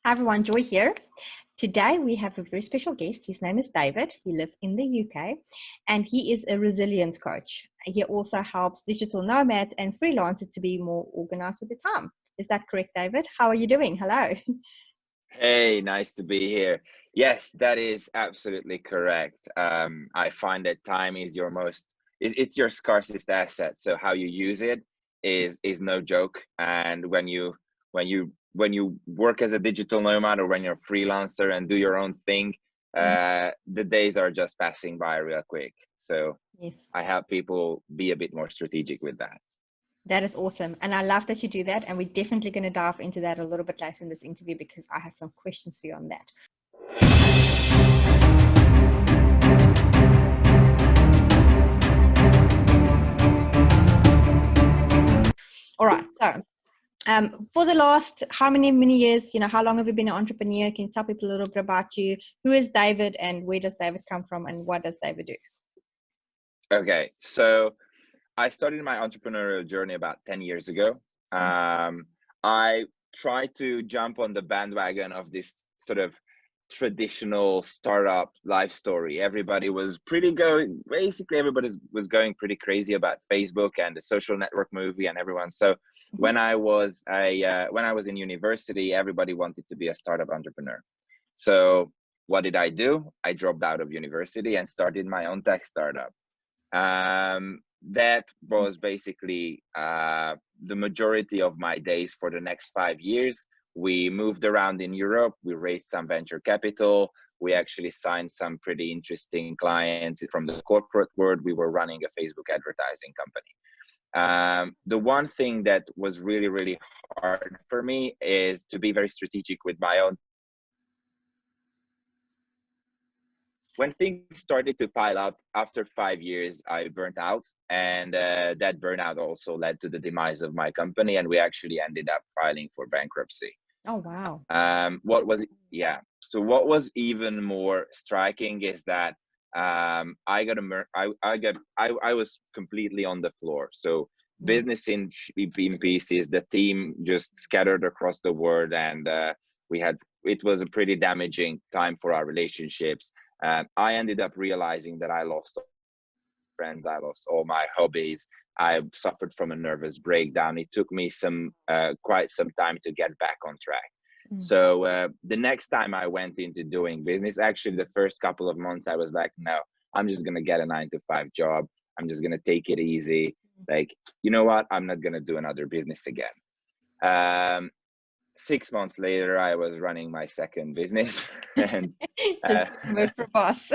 Hi everyone, Joy here. Today we have a very special guest. His name is David. He lives in the UK and he is a resilience coach. He also helps digital nomads and freelancers to be more organized with their time. Is that correct, David? How are you doing? Hello. Hey, nice to be here. Yes, that is absolutely correct. I find that time is your it's your scarcest asset. So how you use it is no joke. And when you work as a digital nomad or when you're a freelancer and do your own thing, the days are just passing by real quick. So Yes, I help people be a bit more strategic with that. that is awesome. And I love that you do that. And we're definitely going to dive into that a little bit later in this interview because I have some questions for you on that. All right. So for the last how many years, how long have you been an entrepreneur? Can you tell people a little bit about you? Who is David and where does David come from and what does David do? Okay, so I started my entrepreneurial journey about 10 years ago. I tried to jump on the bandwagon of this sort of traditional startup life story. Everybody was basically everybody was going pretty crazy about Facebook and the social network movie and everyone. So when I was in university, everybody wanted to be a startup entrepreneur. So what did I do? I dropped out of university and started my own tech startup. That was basically the majority of my days for the next 5 years. We moved around in Europe. We raised some venture capital. We actually signed some pretty interesting clients from the corporate world. We were running a Facebook advertising company. The one thing that was really, really hard for me is to be very strategic with my own. When things started to pile up after 5 years, I burnt out, and that burnout also led to the demise of my company, and we actually ended up filing for bankruptcy. Oh, wow. So what was even more striking is that I was completely on the floor. So business in pieces, the team just scattered across the world, and it was a pretty damaging time for our relationships. I ended up realizing that I lost friends, I lost all my hobbies. I suffered from a nervous breakdown. It took me quite some time to get back on track. So the next time I went into doing business, actually the first couple of months, I was like, no, I'm just gonna get a 9-to-5 job. I'm just gonna take it easy. Like, you know what? I'm not gonna do another business again. 6 months later, I was running my second business, and Just work for boss.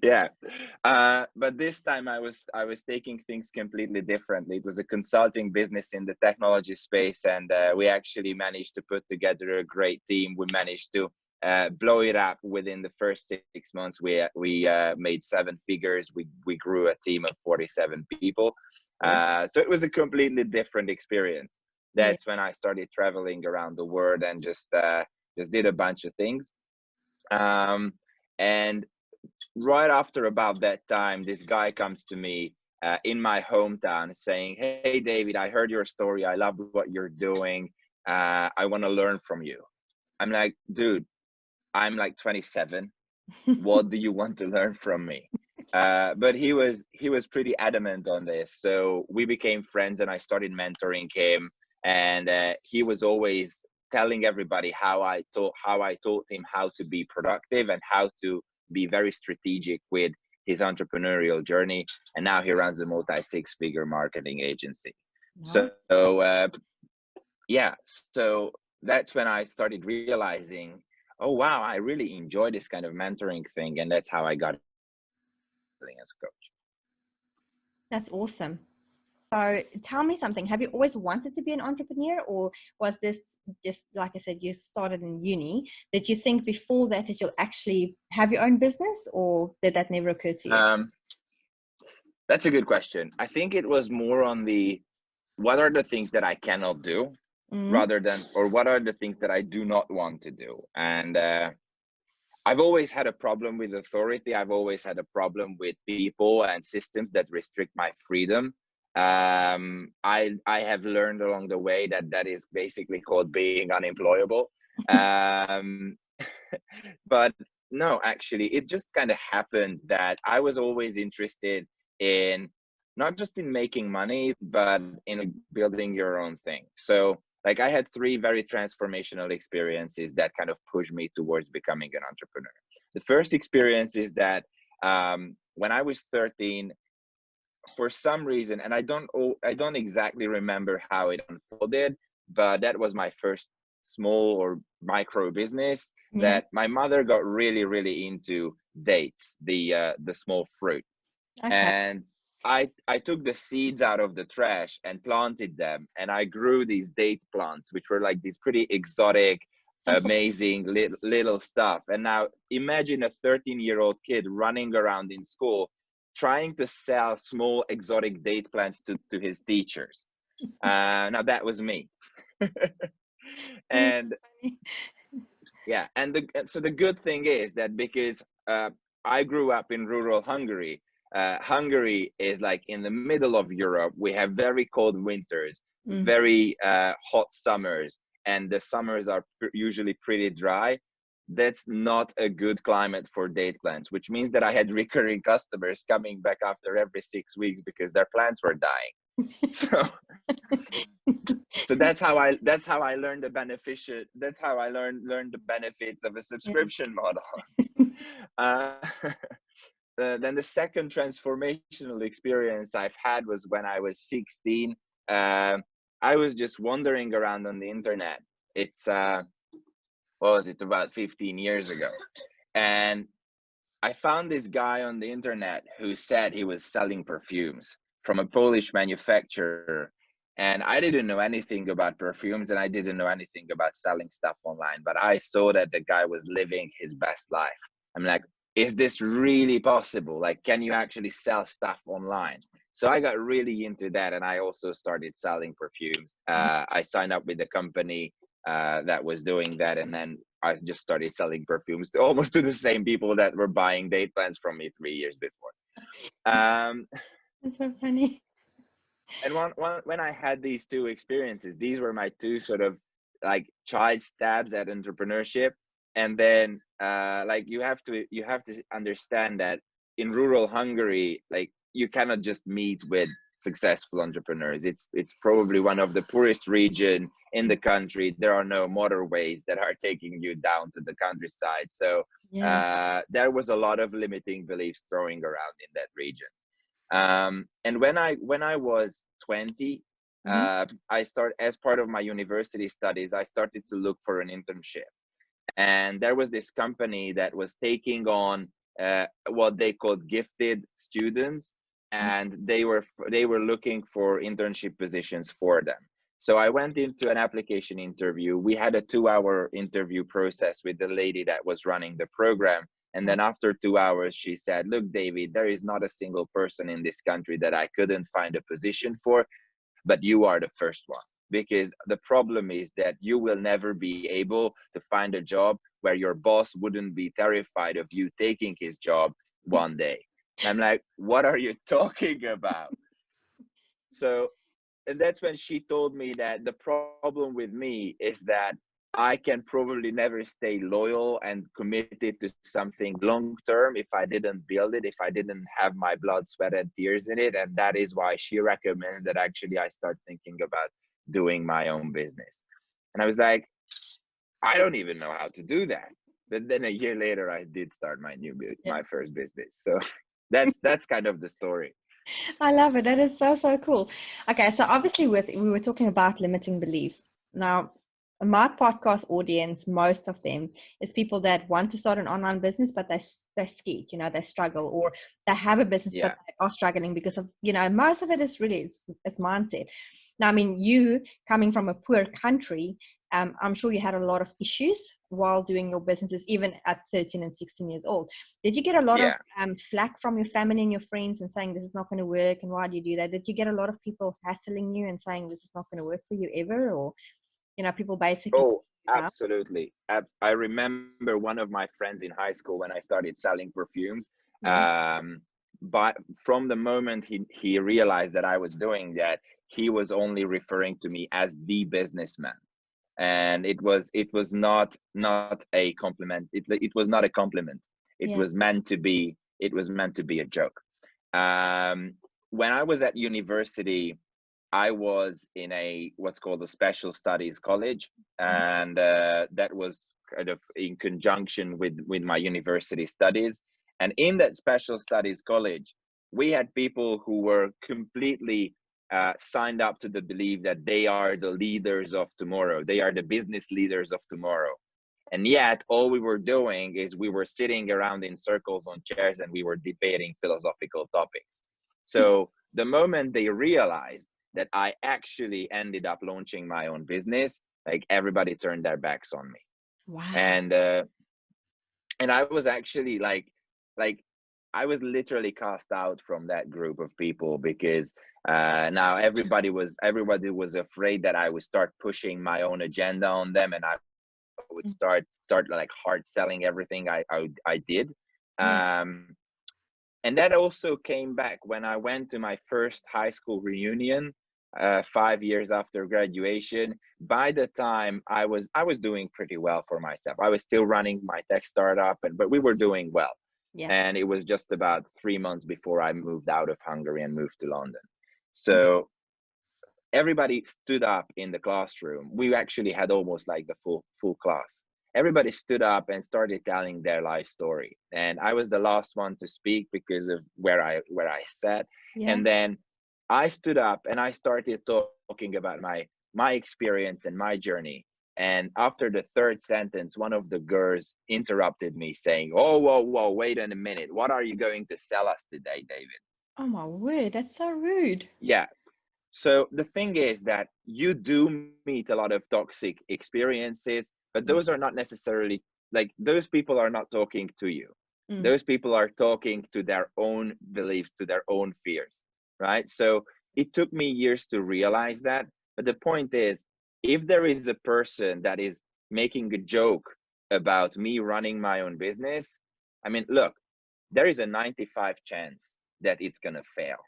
yeah, but this time I was taking things completely differently. It was a consulting business in the technology space, and we actually managed to put together a great team. We managed to blow it up within the first 6 months. We made 7 figures. We grew a team of 47 people. So it was a completely different experience. That's when I started traveling around the world and just did a bunch of things. And right after about that time, this guy comes to me in my hometown saying, "Hey, David, I heard your story. I love what you're doing. I want to learn from you." I'm like, dude, I'm like 27. What do you want to learn from me? But he was pretty adamant on this. So we became friends, and I started mentoring him. And he was always telling everybody how I taught him how to be productive and how to be very strategic with his entrepreneurial journey. And now he runs a multi-6-figure marketing agency. Nice. So that's when I started realizing, oh wow, I really enjoy this kind of mentoring thing, and that's how I got as coach. That's awesome. So tell me something. Have you always wanted to be an entrepreneur, or was this just, like I said, you started in uni? Did you think before that you'll actually have your own business, or did that never occur to you? That's a good question. I think it was more on the what are the things that I cannot do rather than, or what are the things that I do not want to do. And I've always had a problem with authority. I've always had a problem with people and systems that restrict my freedom. I have learned along the way that that is basically called being unemployable. Um, but no, actually, it just kind of happened that I was always interested in not just in making money, but in like building your own thing. So, like, I had three very transformational experiences that kind of pushed me towards becoming an entrepreneur. The first experience is that when I was 13, for some reason, and I don't exactly remember how it unfolded, but that was my first small or micro business, Yeah. that my mother got really really into dates, the small fruit. Okay. And I took the seeds out of the trash and planted them, and I grew these date plants, which were like these pretty exotic, amazing little stuff. And now imagine a 13-year-old kid running around in school trying to sell small exotic date plants to his teachers. Now that was me. That is And so funny. yeah, and so the good thing is that because I grew up in rural Hungary. Hungary is like in the middle of Europe. We have very cold winters, Mm. very hot summers, and the summers are usually pretty dry. That's not a good climate for date plants, which means that I had recurring customers coming back after every 6 weeks because their plants were dying. So so that's how I learned the beneficial that's how I learned the benefits of a Yeah. subscription model. uh, then the second transformational experience I've had was when I was 16. um, I was just wandering around on the internet. It's what was it, about 15 years ago, and I found this guy on the internet who said he was selling perfumes from a Polish manufacturer. And I didn't know anything about perfumes, and I didn't know anything about selling stuff online. But I saw that the guy was living his best life. I'm like, is this really possible? Like, can you actually sell stuff online? So I got really into that, and I also started selling perfumes. I signed up with the company that was doing that, and then I just started selling perfumes to almost to the same people that were buying date plans from me 3 years before. Um, That's so funny. and when I had these two experiences, these were my two sort of like child stabs at entrepreneurship. And then like you have to understand that in rural Hungary, like you cannot just meet with successful entrepreneurs. It's probably one of the poorest region in the country. There are no motorways that are taking you down to the countryside. So Yeah. there was a lot of limiting beliefs throwing around in that region. And when I was 20, Hmm. I start as part of my university studies. I started to look for an internship, and there was this company that was taking on what they called gifted students, and they were looking for internship positions for them. So I went into an application interview. We had a 2-hour interview process with the lady that was running the program. And then after 2 hours, she said, "Look, David, there is not a single person in this country that I couldn't find a position for, but you are the first one. Because the problem is that you will never be able to find a job where your boss wouldn't be terrified of you taking his job one day." And I'm like, "What are you talking about?" So, and that's when she told me that the problem with me is that I can probably never stay loyal and committed to something long term if I didn't build it, if I didn't have my blood, sweat, and tears in it. And that is why she recommends that actually I start thinking about doing my own business. And I was like, I don't even know how to do that. But then a year later, I did start Yeah. my first business. So that's kind of the story. I love it. That is so, so cool. Okay, so obviously we were talking about limiting beliefs. Now, my podcast audience, most of them is people that want to start an online business, but they're scared, they struggle, or they have a business but Yeah. they are struggling because of, most of it is really it's mindset. Now, I mean, you coming from a poor country, I'm sure you had a lot of issues while doing your businesses, even at 13 and 16 years old. Did you get a lot of Yeah. flack from your family and your friends and saying this is not going to work and why do you do that? Did you get a lot of people hassling you and saying this is not going to work for you ever, or people basically Oh, you down? absolutely. I remember one of my friends in high school when I started selling perfumes. Yeah. Um, but from the moment he realized that I was doing that, he was only referring to me as the businessman, and it was not a compliment. It was not a compliment. It Yeah. was meant to be, a joke. um when I was at university, I was in a what's called a special studies college, Mm. and that was kind of in conjunction with my university studies. And in that special studies college, we had people who were completely signed up to the belief that they are the leaders of tomorrow. They are the business leaders of tomorrow. And yet, all we were doing is we were sitting around in circles on chairs and we were debating philosophical topics. So the moment they realized that I actually ended up launching my own business, like everybody turned their backs on me. Wow. And I was actually like I was literally cast out from that group of people, because now everybody was afraid that I would start pushing my own agenda on them, and I would Mm. start like hard selling everything I did. Yeah. um and that also came back when I went to my first high school reunion 5 years after graduation. By the time I was doing pretty well for myself. I was still running my tech startup, but we were doing well. Yeah. And it was just about 3 months before I moved out of Hungary and moved to London. So everybody stood up in the classroom. We actually had almost like the full class. Everybody stood up and started telling their life story, and I was the last one to speak because of where I sat. Yeah. And then I stood up and I started talking about my experience and my journey. And after the third sentence, one of the girls interrupted me, saying, "Oh, whoa, wait a minute! What are you going to sell us today, David?" Oh my word, that's so rude. Yeah. So the thing is that you do meet a lot of toxic experiences, but those Yeah. are not necessarily, like, those people are not talking to you. Mm. Those people are talking to their own beliefs, to their own fears, right? So it took me years to realize that. But the point is, if there is a person that is making a joke about me running my own business, I mean, look, there is a 95 chance that it's going to fail.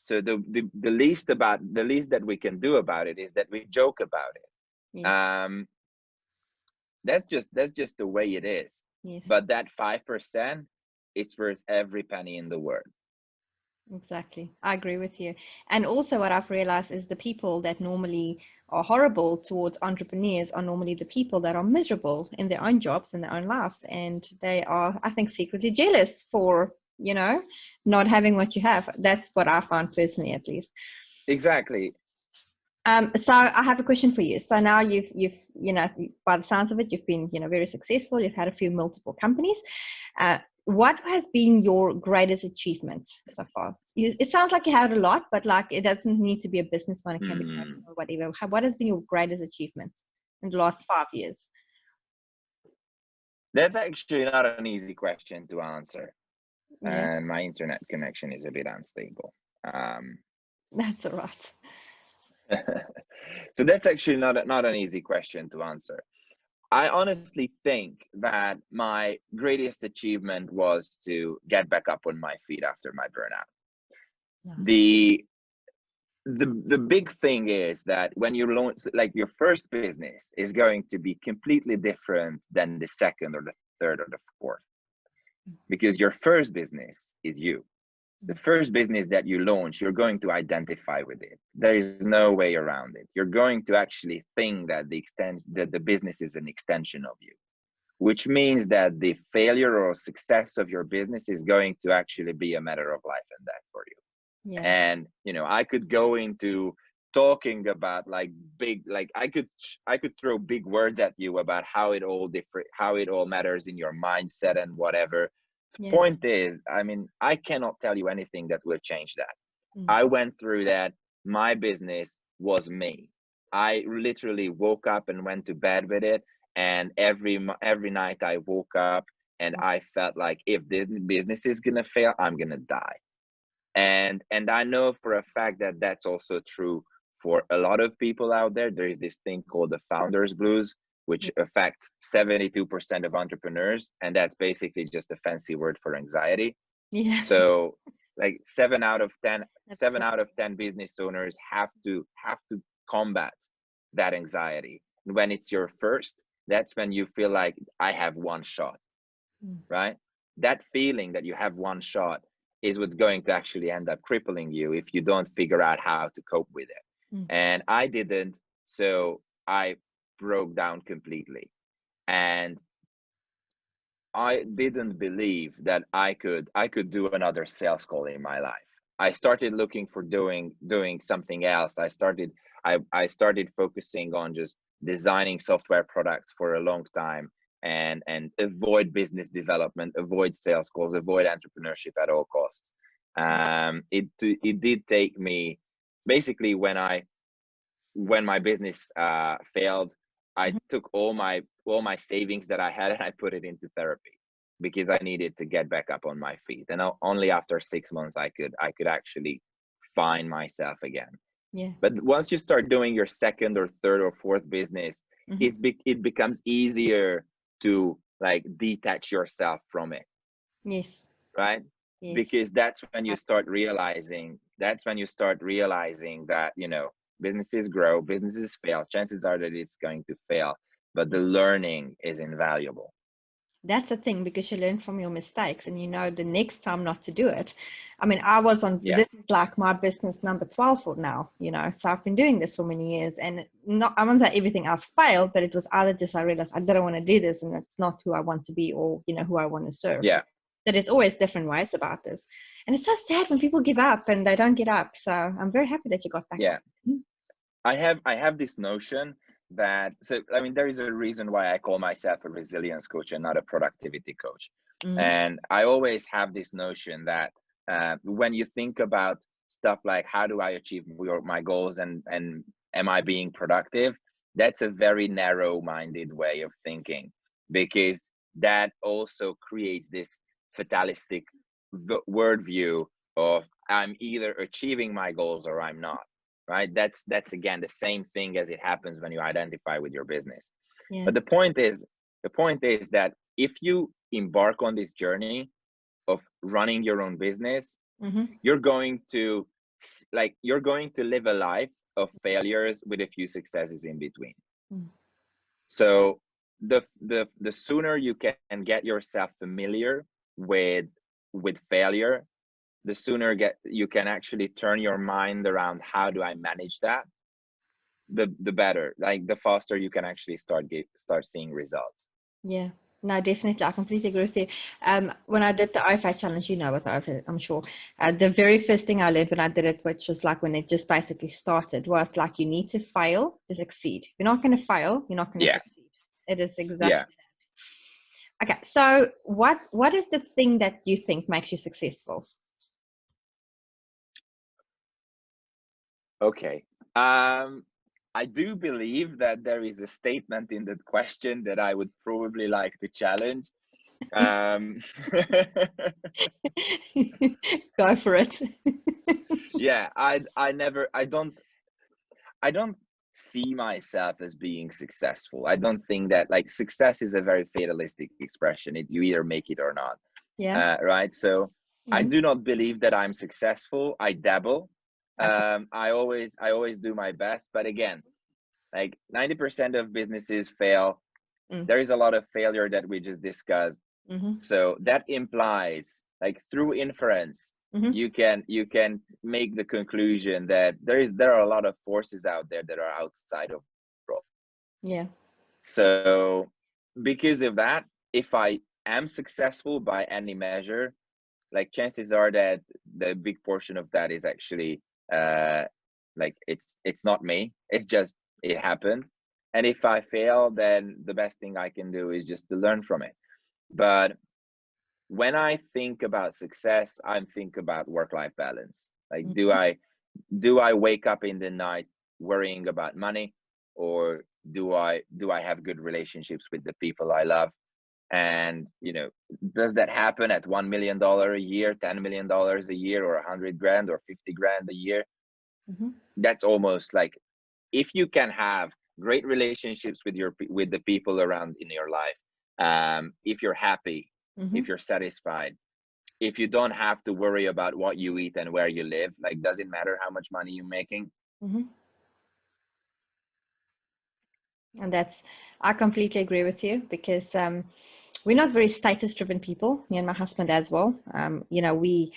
So the least that we can do about it is that we joke about it. Yes. That's just the way it is. Yes. But that 5%, it's worth every penny in the world. Exactly. I agree with you. And also, what I've realized is the people that normally are horrible towards entrepreneurs are normally the people that are miserable in their own jobs and their own lives. And they are, I think, secretly jealous for, not having what you have. That's what I found personally, at least. Exactly. So I have a question for you. So now you've, by the sounds of it, you've been, very successful. You've had a few multiple companies. What has been your greatest achievement so far? It sounds like you had a lot, but like it doesn't need to be a business one. It can be Hmm. personal, whatever. What has been your greatest achievement in the last 5 years? That's actually not an easy question to answer, Yeah, and my internet connection is a bit unstable. Um, that's all right. so that's actually not an easy question to answer. I honestly think that my greatest achievement was to get back up on my feet after my burnout. Nice. The big thing is that when you launch, like, your first business is going to be completely different than the second or the third or the fourth, because your first business is you. The first business that you launch, you're going to identify with it. There is no way around it. You're going to actually think that the business is an extension of you, which means that the failure or success of your business is going to actually be a matter of life and death for you. Yeah, And I could go into talking about, like, big, like, I could throw big words at you about how it all matters in your mindset and whatever. The yeah, point is, I mean, I cannot tell you anything that will change that. mm, I went through that. My business was me. I literally woke up and went to bed with it, and every night I woke up and I felt like, if this business is gonna fail, I'm gonna die. And I know for a fact that that's also true for a lot of people out there. There is this thing called the founders blues, which yeah, affects 72% of entrepreneurs, and that's basically just a fancy word for anxiety. Yeah. So like 7 out of 10, That's seven crazy. out of 10 business owners have to combat that anxiety. And when it's your first, that's when you feel like I have one shot, Mm. right? That feeling that you have one shot is what's going to actually end up crippling you if you don't figure out how to cope with it. Mm. And I didn't, so I broke down completely. And I didn't believe that I could do another sales call in my life. I started looking for doing something else. I started focusing on just designing software products for a long time, and avoid business development, avoid sales calls, avoid entrepreneurship at all costs. It did take me, basically, when my business failed, I Mhm. took all my savings that I had and I put it into therapy because I needed to get back up on my feet. And only after 6 months I could actually find myself again. Yeah. But once you start doing your second or third or fourth business, Hmm. it becomes easier to like detach yourself from it, Yes. right? Yes. Because that's when you start realizing that, businesses grow, businesses fail, chances are that it's going to fail, but the learning is invaluable. That's a thing, because you learn from your mistakes and you know the next time not to do it. I mean, I was on, Yeah, this is like my business number 12 for now, so I've been doing this for many years, and not, I won't say everything else failed, but it was either just I realized I didn't want to do this and it's not who I want to be, or, who I want to serve. yeah, That there's always different ways about this. And it's so sad when people give up and they don't get up. So I'm very happy that you got back yeah. on. I have this notion that, so I mean, there is a reason why I call myself a resilience coach and not a productivity coach. Mm-hmm. And I always have this notion that when you think about stuff like how do I achieve my goals, and am I being productive, that's a very narrow-minded way of thinking, because that also creates this fatalistic worldview of I'm either achieving my goals or I'm not, right? That's again the same thing as it happens when you identify with your business. Yeah. But the point is that if you embark on this journey of running your own business, Mm-hmm. you're going to live a life of failures with a few successes in between. Mm. So the sooner you can get yourself familiar with failure, the sooner you can actually turn your mind around how do I manage that, the better. Like the faster you can actually start seeing results. Yeah, no, definitely. I completely agree with you. When I did the IFA challenge, what the IFA, I'm sure, the very first thing I learned when I did it, which was like when it just basically started, was like you need to fail to succeed. If you're not going to fail, you're not going to Yeah, succeed. It is yeah. exactly that. Okay, so what is the thing that you think makes you successful? Okay. I do believe that there is a statement in that question that I would probably like to challenge. Um, Go for it. yeah, I don't see myself as being successful. I don't think that, like, success is a very fatalistic expression. You either make it or not, Yeah. right? So I Hmm. do not believe that I'm successful. I dabble. Okay. I always do my best, but again, like 90% of businesses fail. Mm. There is a lot of failure that we just discussed. Hmm. So that implies, like, through inference, Hmm. you can make the conclusion that there are a lot of forces out there that are outside of control. Yeah. So because of that, if I am successful by any measure, like, chances are that the big portion of that is actually uh like it's not me, it's just it happened. And if I fail, then the best thing I can do is just to learn from it. But when I think about success, I think about work-life balance. Like, do Hmm. I do I wake up in the night worrying about money, or do I have good relationships with the people I love? And does that happen at $1 million a year, $10 million a year, or 100 grand, or 50 grand a year? Hmm. That's almost like, if you can have great relationships with the people around in your life, if you're happy, Hmm. if you're satisfied, if you don't have to worry about what you eat and where you live, like, does it matter how much money you're making? Mm-hmm. And I completely agree with you, because we're not very status driven people, me and my husband as well. You know, we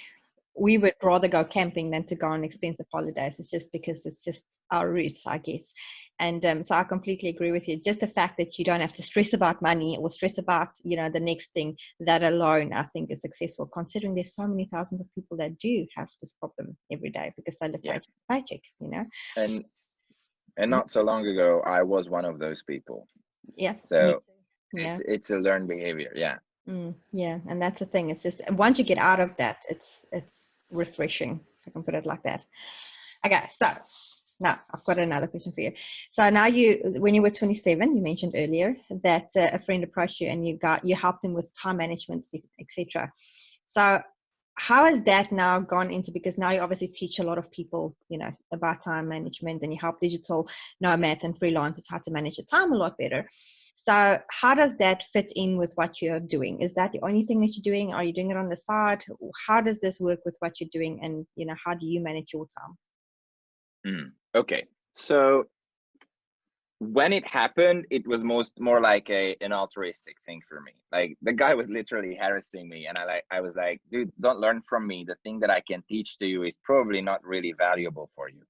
would rather go camping than to go on expensive holidays. It's just because it's just our roots, I guess. And so I completely agree with you. Just the fact that you don't have to stress about money or stress about, you know, the next thing, that alone, I think, is successful, considering there's so many thousands of people that do have this problem every day because they live Yeah. paycheck to paycheck, you know. And not so long ago, I was one of those people. Yeah, me So too. Yeah. it's a learned behavior. Yeah. Yeah, and that's the thing. It's just once you get out of that, it's refreshing, if I can put it like that. Okay, so now I've got another question for you. So now when you were 27, you mentioned earlier that a friend approached you and you helped him with time management, etc. So how has that now gone into, because now you obviously teach a lot of people, you know, about time management, and you help digital nomads and freelancers how to manage their time a lot better. So how does that fit in with what you're doing? Is that the only thing that you're doing? Are you doing it on the side? How does this work with what you're doing? And, you know, how do you manage your time? Okay. So when it happened, it was more like an altruistic thing for me. Like, the guy was literally harassing me, and I was like, dude, don't learn from me. The thing that I can teach to you is probably not really valuable for you.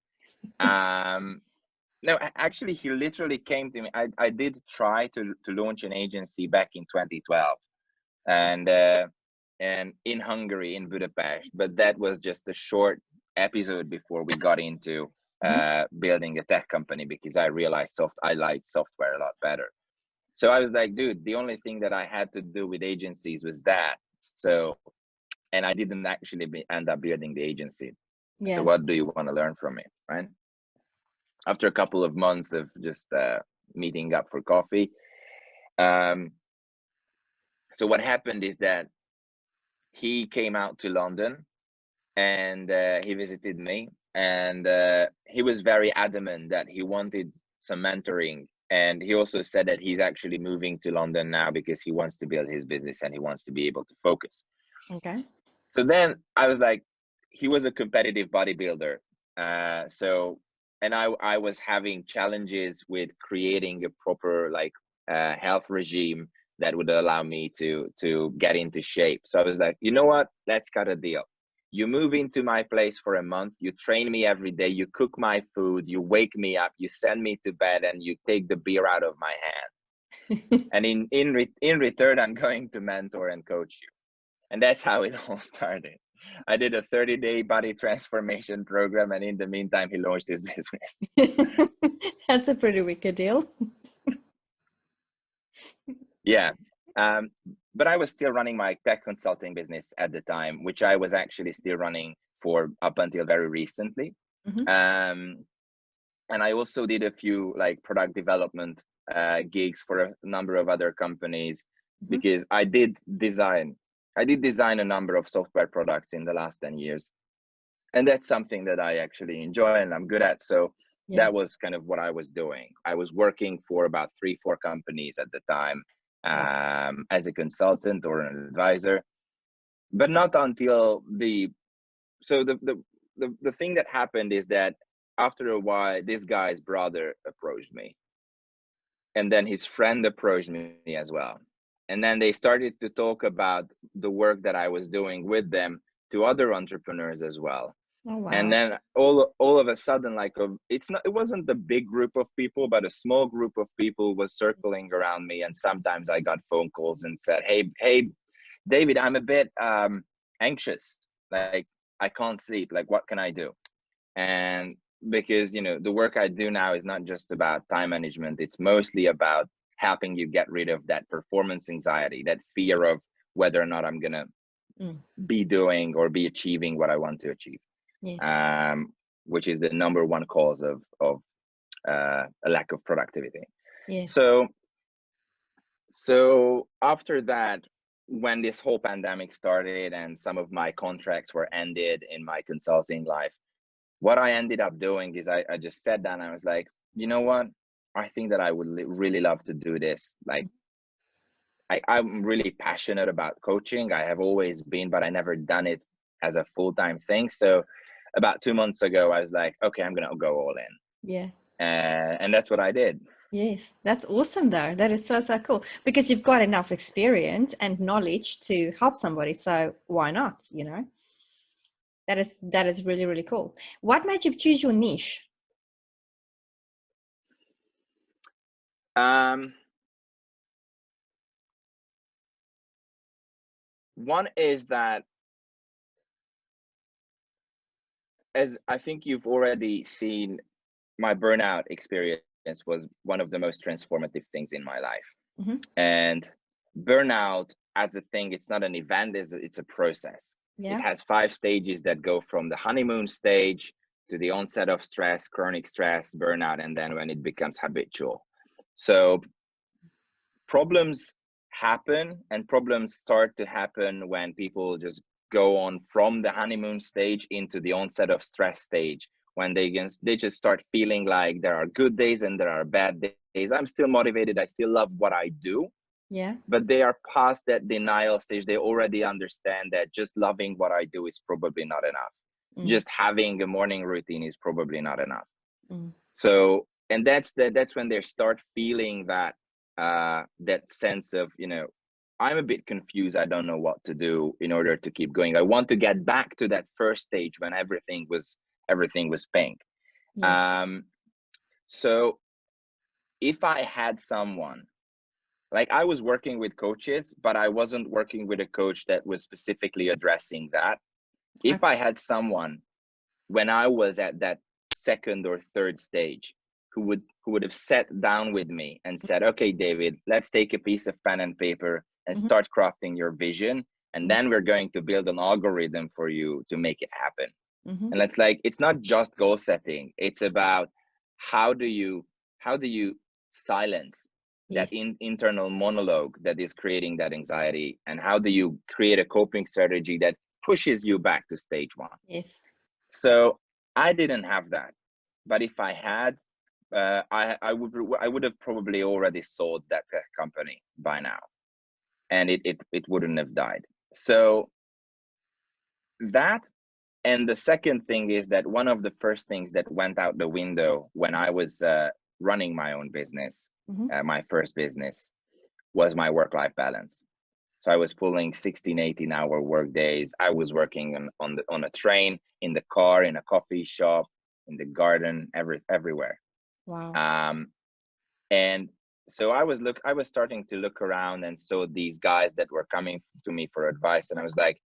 No, actually, he literally came to me. I did try to launch an agency back in 2012, and in Hungary, in Budapest, but that was just a short episode before we got into building a tech company, because I realized I liked software a lot better. So I was like, dude, the only thing that I had to do with agencies was that. So, and I didn't actually end up building the agency. So Yeah. what do you want to learn from me, right? After a couple of months of just meeting up for coffee, so what happened is that he came out to London, and he visited me, and he was very adamant that he wanted some mentoring, and he also said that he's actually moving to London now because he wants to build his business and he wants to be able to focus. Okay. So then I was like, he was a competitive bodybuilder, so, and I was having challenges with creating a proper, like, health regime that would allow me to get into shape. So I was like, you know what, let's cut a deal. You move into my place for a month, you train me every day, you cook my food, you wake me up, you send me to bed, and you take the beer out of my hand. And in return, I'm going to mentor and coach you. And that's how it all started. I did a 30-day body transformation program, and in the meantime, he launched his business. That's a pretty wicked deal. Yeah. But I was still running my tech consulting business at the time, which I was actually still running for up until very recently. Mm-hmm. And I also did a few, like, product development gigs for a number of other companies, Mm-hmm. because I did design a number of software products in the last 10 years. And that's something that I actually enjoy and I'm good at. So Yeah. that was kind of what I was doing. I was working for about 3-4 companies at the time, as a consultant or an advisor, but not until the thing that happened is that after a while, this guy's brother approached me, and then his friend approached me as well, and then they started to talk about the work that I was doing with them to other entrepreneurs as well. Oh, wow. And then all of a sudden, like, it wasn't a big group of people, but a small group of people was circling around me, and sometimes I got phone calls and said, hey, David, I'm a bit anxious, like, I can't sleep, like, what can I do? And because, the work I do now is not just about time management, it's mostly about helping you get rid of that performance anxiety, that fear of whether or not I'm gonna be doing or be achieving what I want to achieve. Yes. Which is the number one cause of a lack of productivity. Yes. So after that, when this whole pandemic started and some of my contracts were ended in my consulting life, what I ended up doing is I just sat down and I was like, you know what? I think that I would really love to do this, like, I'm really passionate about coaching. I have always been, but I never done it as a full-time thing. So about 2 months ago, I was like, okay, I'm gonna go all in, Yeah. and that's what I did. Yes, that's awesome though. That is so, so cool because you've got enough experience and knowledge to help somebody. So why not, you know? That is really, really cool. What made you choose your niche? Um, One is that, as I think you've already seen, my burnout experience was one of the most transformative things in my life. Mm-hmm. And burnout as a thing, it's not an event, it's a process. It Yeah. has 5 stages that go from the honeymoon stage to the onset of stress, chronic stress, burnout, and then when it becomes habitual. So problems happen, and problems start to happen when people just go on from the honeymoon stage into the onset of stress stage, when they just start feeling like there are good days and there are bad days. I'm still motivated, I still love what I do, Yeah. but they are past that denial stage. They already understand that just loving what I do is probably not enough, Mm, just having a morning routine is probably not enough. mm, So, and that's when they start feeling that that sense of, I'm a bit confused, I don't know what to do in order to keep going. I want to get back to that first stage when everything was pink. yes. um so if I had someone, like, I was working with coaches, but I wasn't working with a coach that was specifically addressing that. If Okay. I had someone when I was at that second or third stage who would have sat down with me and said, okay, David, let's take a piece of pen and paper and Mm-hmm. start crafting your vision, and then we're going to build an algorithm for you to make it happen. Mm-hmm. And it's not just goal setting, it's about how do you silence that Yes. internal monologue that is creating that anxiety, and how do you create a coping strategy that pushes you back to stage one. Yes. So I didn't have that, but if I had, I would have probably already sold that tech company by now, and it wouldn't have died. So that, and the second thing is that one of the first things that went out the window when I was running my own business, Mm-hmm. my first business, was my work-life balance. So I was pulling 16, 18-hour work days. I was working on a train, in the car, in a coffee shop, in the garden, everywhere. Wow. Um, and so I was starting to look around and saw these guys that were coming to me for advice, and I was like,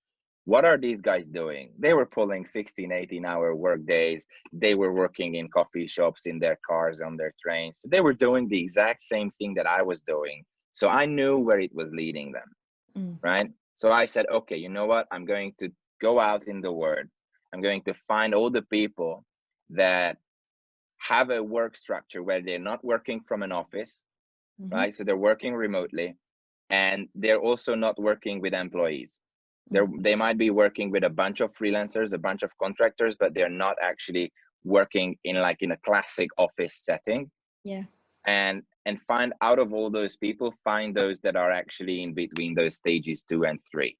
what are these guys doing? They were pulling 16, 18-hour work days. They were working in coffee shops, in their cars, on their trains. They were doing the exact same thing that I was doing. So I knew where it was leading them, Mm, right? So I said, okay, you know what? I'm going to go out in the world. I'm going to find all the people that have a work structure where they're not working from an office, mm-hmm. right? So they're working remotely, and they're also not working with employees. Mm, They might be working with a bunch of freelancers, a bunch of contractors, but they're not actually working in a classic office setting. yeah. And find, out of all those people, find those that are actually in between those stages 2 and 3,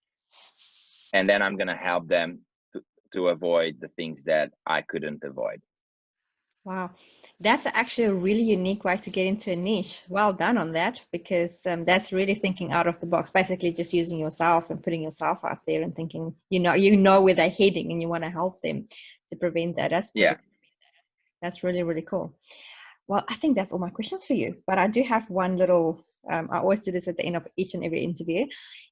and then I'm going to help them to avoid the things that I couldn't avoid. Wow. That's actually a really unique way to get into a niche. Well done on that, because that's really thinking out of the box, basically just using yourself and putting yourself out there and thinking, you know where they're heading and you want to help them to prevent that. Yeah. That's really, really cool. Well, I think that's all my questions for you, but I do have one little, I always do this at the end of each and every interview.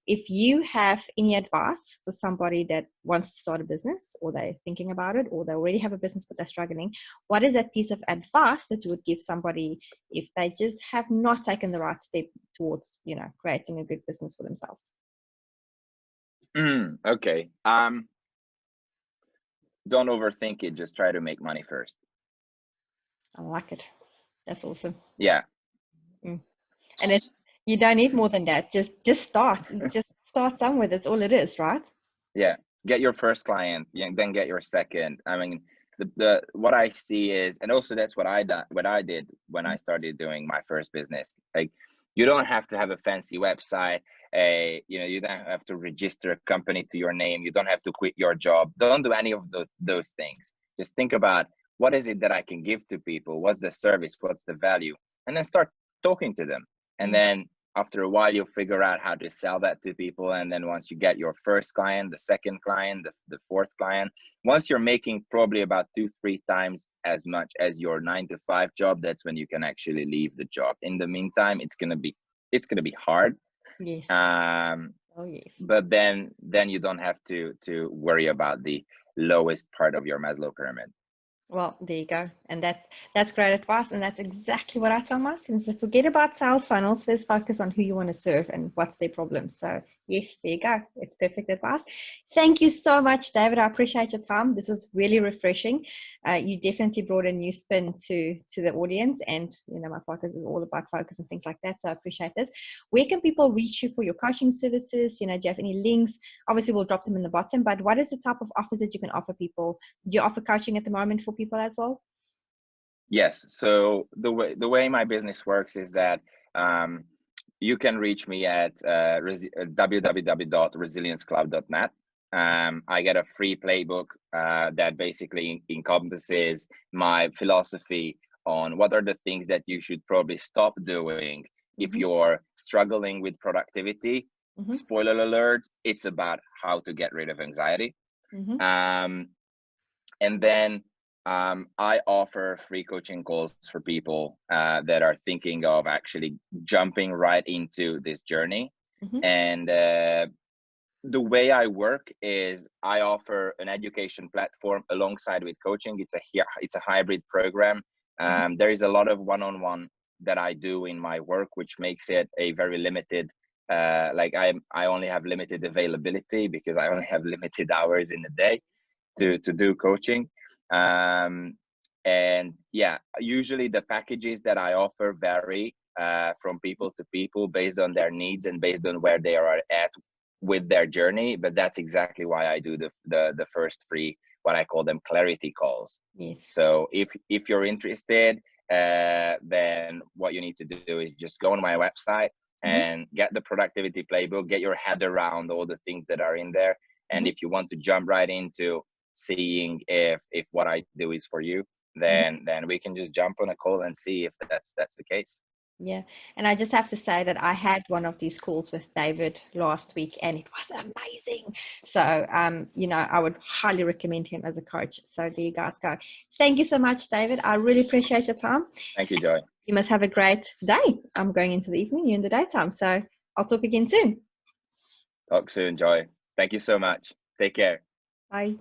If you have any advice for somebody that wants to start a business, or they're thinking about it, or they already have a business but they're struggling, what is that piece of advice that you would give somebody if they just have not taken the right step towards, creating a good business for themselves? Okay. Don't overthink it. Just try to make money first. I like it. That's awesome. Yeah. Mm. And you don't need more than that. Just start. Just start somewhere. That's all it is, right? Yeah. Get your first client, yeah, then get your second. I mean, the what I see is, and also that's what I did when I started doing my first business. Like, You don't have to have a fancy website. You don't have to register a company to your name. You don't have to quit your job. Don't do any of those things. Just think about, what is it that I can give to people? What's the service? What's the value? And then start talking to them. And then after a while, you'll figure out how to sell that to people. And then once you get your first client, the second client, the fourth client, once you're making probably about 2-3 times as much as your 9-to-5 job, that's when you can actually leave the job. In the meantime, it's gonna be hard. Yes. Oh yes. But then you don't have to worry about the lowest part of your Maslow pyramid. Well, there you go. And that's great advice. And that's exactly what I tell my students. So forget about sales funnels. Let's focus on who you want to serve and what's their problem. So yes, there you go. It's perfect advice. Thank you so much, David. I appreciate your time. This was really refreshing. You definitely brought a new spin to the audience. And, my podcast is all about focus and things like that. So I appreciate this. Where can people reach you for your coaching services? Do you have any links? Obviously, we'll drop them in the bottom. But what is the type of offers that you can offer people? Do you offer coaching at the moment for people as well? Yes. So the way my business works is that you can reach me at www.resilienceclub.net. I get a free playbook that basically encompasses my philosophy on what are the things that you should probably stop doing if you're struggling with productivity. Spoiler alert, it's about how to get rid of anxiety. And then I offer free coaching calls for people that are thinking of actually jumping right into this journey. And the way I work is I offer an education platform alongside with coaching. It's a hybrid program. There is a lot of one-on-one that I do in my work, which makes it a very limited. I only have limited availability because I only have limited hours in the day to do coaching. And yeah, usually the packages that I offer vary from people to people based on their needs and based on where they are at with their journey. But that's exactly why I do the first free, what I call them, clarity calls. Yes. So if you're interested, then what you need to do is just go on my website and get the productivity playbook, get your head around all the things that are in there. And if you want to jump right into seeing if what I do is for you, then we can just jump on a call and see if that's the case. Yeah. And I just have to say that I had one of these calls with David last week and it was amazing. So, I would highly recommend him as a coach. So there you guys go. Thank you so much, David. I really appreciate your time. Thank you, Joy. You must have a great day. I'm going into the evening, you're in the daytime. So I'll talk again soon. Talk soon, Joy. Thank you so much. Take care. Bye.